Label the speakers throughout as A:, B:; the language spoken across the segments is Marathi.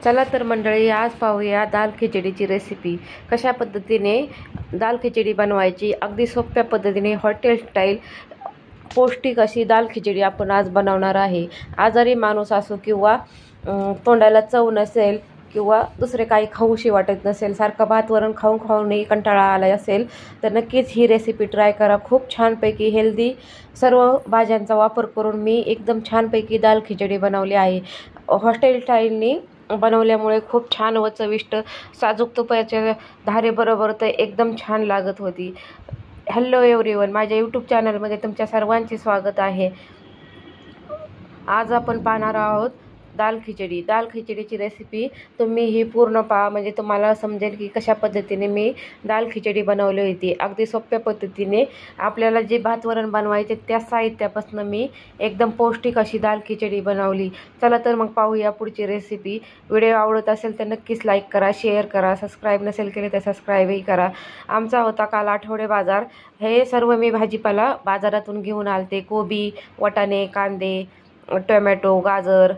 A: चला तर मंडळी, आज पाहूया दाल खिचडीची रेसिपी. कशा पद्धतीने दाल खिचडी बनवायची, अगदी सोप्या पद्धतीने हॉटेल स्टाईल पौष्टिक अशी दाल खिचडी आपण आज बनवणार आहे. आजारी माणूस असो किंवा तोंडाला चव नसेल किंवा दुसरे काही खाऊशी वाटत नसेल, सारखं भात वरण खाऊन खाऊनही कंटाळा आला असेल, तर नक्कीच ही रेसिपी ट्राय करा. खूप छानपैकी हेल्दी सर्व भाज्यांचा वापर करून मी एकदम छानपैकी दाल खिचडी बनवली आहे. हॉटेल स्टाईलनी बनवल्यामुळे खूप छान व चविष्ट, साजूक तुपाच्या धारेबरोबर तर एकदम छान लागत होती. हॅलो एव्हरीवन, माझ्या यूट्यूब चॅनलमध्ये तुमच्या सर्वांचे स्वागत आहे. आज आपण पाहणार आहोत दाल खिचडी. दाल खिचडीची रेसिपी तुम्ही ही पूर्ण पहा, म्हणजे तुम्हाला समजेल की कशा पद्धतीने मी दाल खिचडी बनवली होती. अगदी सोप्या पद्धतीने आपल्याला जे भात वरण बनवायचे त्या साहित्यापासून मी एकदम पौष्टिक अशी दाल खिचडी बनवली. चला तर मग पाहूया पुढची रेसिपी. व्हिडिओ आवडत असेल तर नक्कीच लाईक करा, शेअर करा, सबस्क्राईब नसेल केले तर सबस्क्राईबही करा. आमचा होता काल आठवडे बाजार. हे सर्व मी भाजीपाला बाजारातून घेऊन आलते. कोबी, वाटाणे, कांदे, टोमॅटो, गाजर.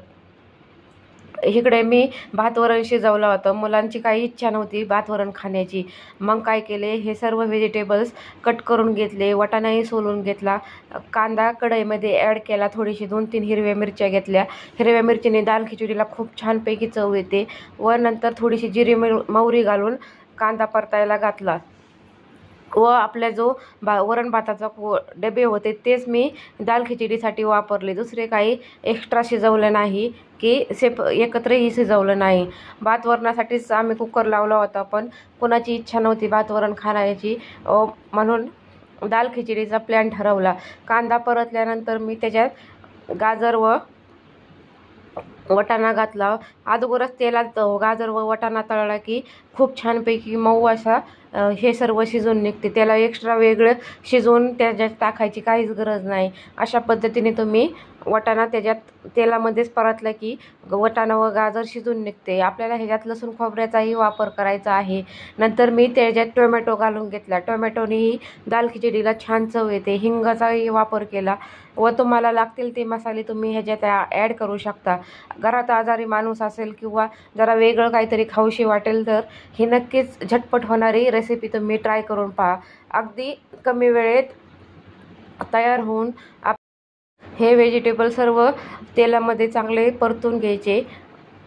A: इकडे मी भातवरण शिजवलं होतं. मुलांची काही इच्छा नव्हती भातवरण खाण्याची. मग काय केले, हे सर्व व्हेजिटेबल्स कट करून घेतले, वाटाणाही सोलून घेतला, कांदा कढईमध्ये ॲड केला, थोडीशी 2-3 हिरव्या मिरच्या घेतल्या. हिरव्या मिरचीने दाल खिचडीला खूप छानपैकी चव येते. व नंतर थोडीशी जिरी मोहरी घालून कांदा परतायला घातला. व आपल्या जो वरण भाताचा डबे होते तेच मी दाल खिचडीसाठी वापरले. दुसरे काही एक्स्ट्रा शिजवलं नाही की एकत्रही शिजवलं नाही. भात वरणासाठीच आम्ही कुकर लावला होता, पण कोणाची इच्छा नव्हती भात वरण खाण्याची, म्हणून दाल खिचडीचा प्लॅन ठरवला. कांदा परतल्यानंतर मी त्याच्यात गाजर व वाटाणा घातला. अगोदरच तेलात गाजर व वाटाणा तळला की खूप छानपैकी मऊ असा हे सर्व शिजून निघते. त्याला एक्स्ट्रा वेगळं शिजवून त्याच्यात टाकायची काहीच गरज नाही. अशा पद्धतीने तुम्ही वाटाणा त्याच्यात तेलामध्येच परतला की वाटाणा व गाजर शिजून निघते. आपल्याला ह्याच्यात लसूण खोबऱ्याचाही वापर करायचा आहे. नंतर मी त्याच्यात टोमॅटो घालून घेतला. टोमॅटोनेही दाल खिचडीला छान चव येते. हिंगाचाही वापर केला व तुम्हाला लागतील ते मसाले तुम्ही ह्याच्यात ॲड करू शकता. घरात आजारी माणूस असेल किंवा जरा वेगळं काहीतरी खाऊशी वाटेल तर ही नक्कीच झटपट होणारी रेसिपी तुम्ही ट्राय करून पहा. अगदी कमी वेळेत तयार होऊन हे व्हेजिटेबल सर्व तेलामध्ये चांगले परतून घ्यायचे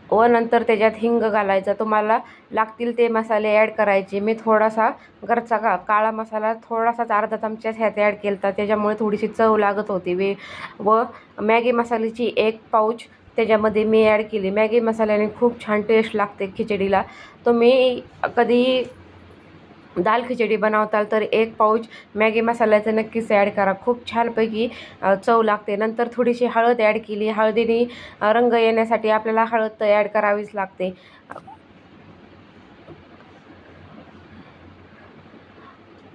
A: व नंतर त्याच्यात हिंग घालायचा. तुम्हाला लागतील ते मसाले ॲड करायचे. मी थोडासा घरचा काळा मसाला थोडासाच अर्धा चमचा ह्यात ॲड केला होता, त्याच्यामुळे थोडीशी चव लागत होती. व मॅगी मसाल्याची 1 पाऊच त्याच्यामध्ये मी ॲड केली. मॅगी मसाल्याने खूप छान टेस्ट लागते खिचडीला. तुम्ही कधीही दाल खिचडी बनवताल तर 1 पाऊच मॅगी मसाल्याचं नक्कीच ॲड करा. खूप छानपैकी चव लागते. नंतर थोडीशी हळद ॲड केली. हळदीने रंग येण्यासाठी आपल्याला हळद तर ॲड करावीच लागते.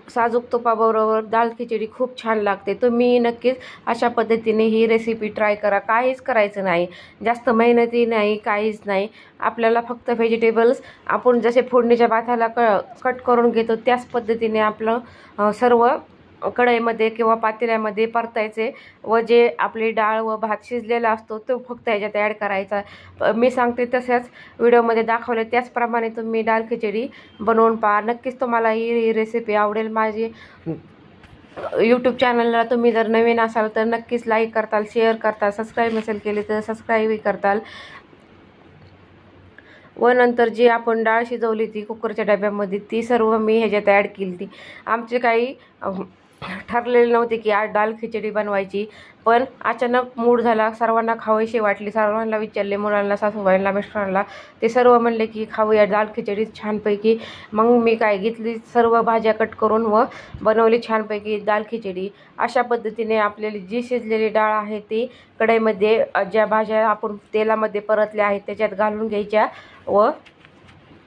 A: साजूक तुपाबरोबर दाल खिचडी खूप छान लागते. तुम्ही नक्कीच अशा पद्धतीने ही रेसिपी ट्राय करा. काहीच करायचं नाही, जास्त मेहनती नाही, काहीच नाही. आपल्याला फक्त व्हेजिटेबल्स आपण जसे फोडणीच्या भाताला कट करून घेतो त्याच पद्धतीने आपलं सर्व कढईमध्ये किंवा पातेल्यामध्ये परतायचे व जे आपली डाळ व भात शिजलेला असतो तो फक्त ह्याच्यात ॲड करायचा. मी सांगते तशाच व्हिडिओमध्ये दाखवले त्याचप्रमाणे तुम्ही दाल खिचडी बनवून पहा. नक्कीच तुम्हाला ही रेसिपी आवडेल. माझी यूट्यूब चॅनलला तुम्ही जर नवीन असाल तर नक्कीच लाईक करताल, शेअर करताल, सबस्क्राईब नसेल केले तर सबस्क्राईबही करताल. व नंतर जी आपण डाळ शिजवली ती कुकरच्या डब्यामध्ये ती सर्व मी ह्याच्यात ॲड केली ती. आमचे काही ठरलेले नव्हते की आज दाल खिचडी बनवायची, पण अचानक मूड झाला, सर्वांना खावीशी वाटली. सर्वांना विचारले, मुलांना, सासूबाईंना, मिस्टरांना. ते सर्व म्हणले की खाऊया दाल खिचडी छानपैकी. मग मी काय घेतली, सर्व भाज्या कट करून व बनवली छानपैकी दाल खिचडी. अशा पद्धतीने आपल्याला जी शिजलेली डाळ आहे ती कढईमध्ये ज्या भाज्या आपण तेलामध्ये परतल्या आहेत त्याच्यात घालून घ्यायच्या व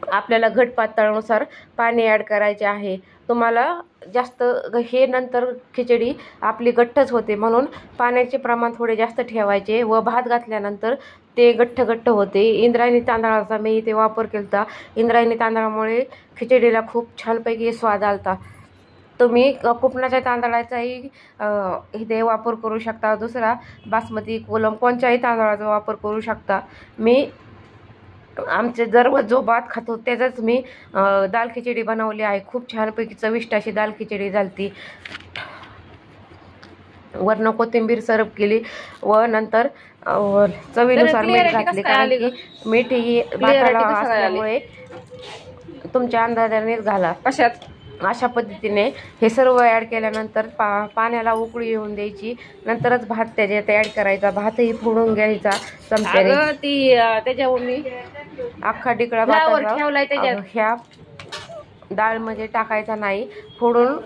A: आपल्याला घट पातळानुसार पाणी ॲड करायचे आहे. तुम्हाला जास्त हे नंतर खिचडी आपली घट्टच होते, म्हणून पाण्याचे प्रमाण थोडे जास्त ठेवायचे व भात घातल्यानंतर ते घट्ट होते. इंद्रायणी तांदळाचा मी इथे वापर केला होता. इंद्रायणी तांदळामुळे खिचडीला खूप छानपैकी स्वाद आलता. तुम्ही कुपनाच्या तांदळाचाही इथे वापर करू शकता. दुसरा बासमती, कोलम कोणत्याही तांदळाचा वापर करू शकता. मी आमचे दररोज जो भात खातो त्याचाच मी दाल खिचडी बनवली आहे। खूप छानपैकी चविष्ट अशी दाल खिचडी झालती। वरनं कोथिंबीर सर्व केली व नंतर चवीनुसार मीठ घातले, कारण की मीठ ही भाताला असल्यामुळे तुमच्या अंदाजानेच घाला। अशा पद्धतीने हे सर्व ॲड केल्यानंतर पाण्याला उकळी येऊन द्यायची, नंतरच भात त्याच्यात ॲड करायचा। भातही फोडून घ्यायचा चमच्याने। त्याच्यावर मी अख्खा ढिकळा भात ठेवलाय, त्याच्यात ह्या डाळमध्ये टाकायचा नाही, फोडून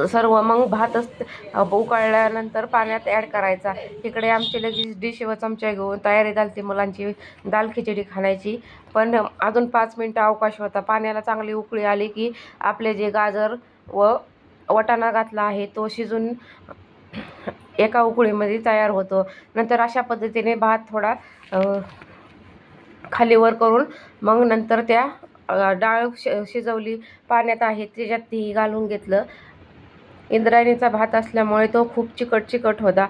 A: सर्व मग भातच उकळल्यानंतर पाण्यात ॲड करायचा। इकडे आमची लगेच डिश व चमचा घेऊन तयारी झाली मुलांची दाल खिचडी खाण्याची। पण अजून 5 मिनिटं अवकाश होता। पाण्याला चांगली उकळी आली की आपले जे गाजर व वाटाणा घातला आहे तो शिजून एका उकळीमध्ये तयार होतो। नंतर अशा पद्धतीने भात थोडा खाली वर करून मग नंतर त्या डाळ शिजवली पाण्यात आहे त्याच्यात ती घालून घेतलं। इंद्रायणीचा भात असल्यामुळे तो खूप चिकट होता।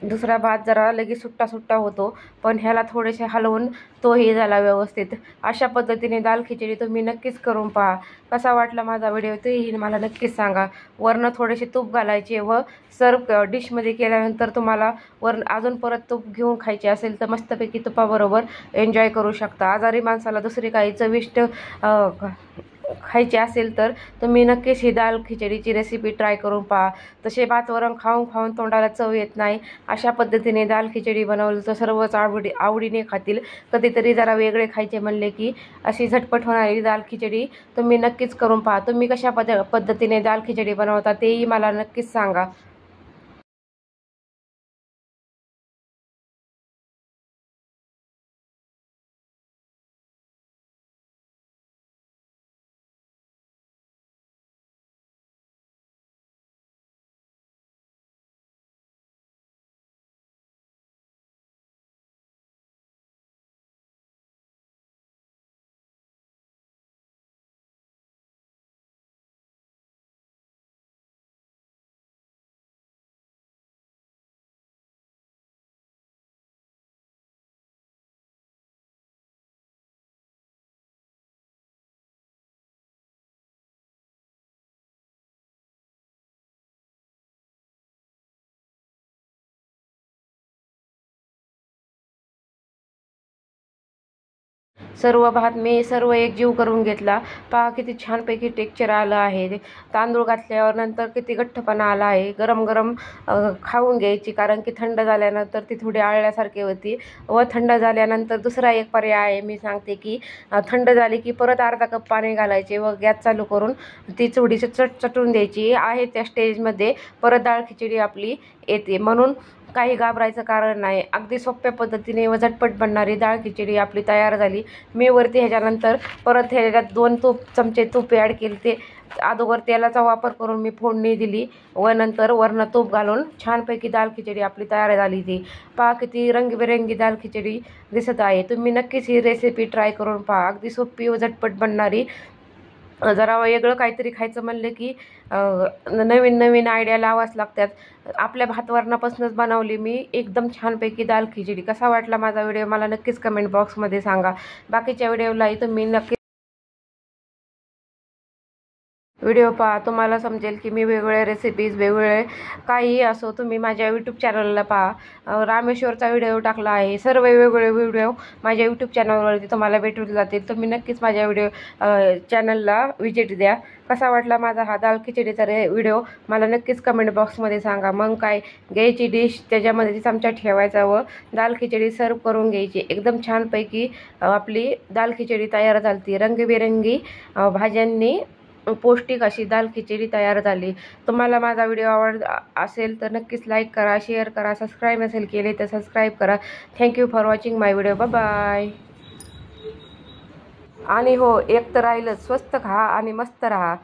A: दुसरा भात जरा लगेच सुट्टा होतो, पण ह्याला थोडेसे हलवून तोही झाला व्यवस्थित। अशा पद्धतीने दाल खिचडी तुम्ही नक्कीच करून पहा। कसा वाटला माझा व्हिडिओ तेही मला नक्कीच सांगा। वरनं थोडेसे तूप घालायचे व सर्व डिशमध्ये केल्यानंतर तुम्हाला अजून परत तूप घेऊन खायचे असेल तर मस्तपैकी तुपाबरोबर एन्जॉय करू शकता। आजारी माणसाला दुसरी काही चविष्ट खायची असेल तर तुम्ही नक्कीच ही दाल खिचडीची रेसिपी ट्राय करून पहा। तसे भात वरण खाऊन तोंडाला चव येत नाही। अशा पद्धतीने दाल खिचडी बनवली तर सर्वच आवडीने खातील। कधीतरी जरा वेगळे खायचे म्हणले की अशी झटपट होणारी दाल खिचडी तुम्ही नक्कीच करून पहा। तुम्ही कशा पद्धतीने दाल खिचडी बनवता तेही मला नक्कीच सांगा। सर्व भात मी सर्व एकजीव करून घेतला। पहा किती छानपैकी टेक्स्चर आलं आहे। तांदूळ घातल्यावर नंतर किती घट्टपणा आला आहे। गरम खाऊन घ्यायची, कारण की थंड झाल्यानंतर ती थोडी आळल्यासारखी होती। व थंड झाल्यानंतर दुसरा एक पर्याय आहे, मी सांगते की थंड झाली की परत अर्धा कप पाणी घालायचे व गॅस चालू करून ती थोडीशी चटून द्यायची आहे। त्या स्टेजमध्ये परत डाळ खिचडी आपली येते, म्हणून काही घाबरायचं कारण नाही। अगदी सोप्या पद्धतीने व झटपट बनणारी डाळ खिचडी आपली तयार झाली। मी वरती ह्याच्यानंतर परत ह्याच्यात 2 चमचे तूप ॲड केले। ते अगोदर तेलाचा वापर करून मी फोडणी दिली व नंतर वरनं तूप घालून छानपैकी दाल खिचडी आपली तयार झाली। ती पहा किती रंगीबेरंगी दाल खिचडी दिसत आहे। तुम्ही नक्कीच ही रेसिपी ट्राय करून पहा। अगदी सोपी व झटपट बनणारी। जरा वेगळं काहीतरी खायचं म्हणलं की नवीन आयडिया लावाच लागतात। आपल्या भातवरणापासूनच बनवली मी एकदम छानपैकी दाल खिचडी। कसा वाटला माझा व्हिडिओ मला नक्कीच कमेंट बॉक्समध्ये सांगा। बाकीच्या व्हिडिओलाही तुम्ही नक्की व्हिडिओ पहा, तुम्हाला समजेल की मी वेगवेगळ्या रेसिपीज वेगवेगळे काही असो तुम्ही माझ्या यूट्यूब चॅनलला पहा। रामेश्वरचा व्हिडिओ टाकला आहे। सर्व वेगवेगळे व्हिडिओ माझ्या यूट्यूब चॅनलवरती तुम्हाला भेटून जातील। तुम्ही नक्कीच माझ्या व्हिडिओ चॅनलला व्हिजिट द्या। कसा वाटला माझा हा दाल खिचडीचा व्हिडिओ मला नक्कीच कमेंट बॉक्समध्ये सांगा। मग काय घ्यायची डिश, त्याच्यामध्ये चमचा ठेवायचा व दाल खिचडी सर्व करून घ्यायची। एकदम छानपैकी आपली दाल खिचडी तयार झाली। रंगीबेरंगी भाज्यांनी पौष्टिक अशी दाल खिचडी तयार झाली। तुम्हाला माझा व्हिडिओ आवडत असेल तर नक्कीच लाईक करा, शेअर करा, सबस्क्राईब नसेल केले तर सबस्क्राईब करा। Thank you for watching my video. Bye. आणि हो, एक तर राहिलं, स्वस्त खा आणि मस्त राहा।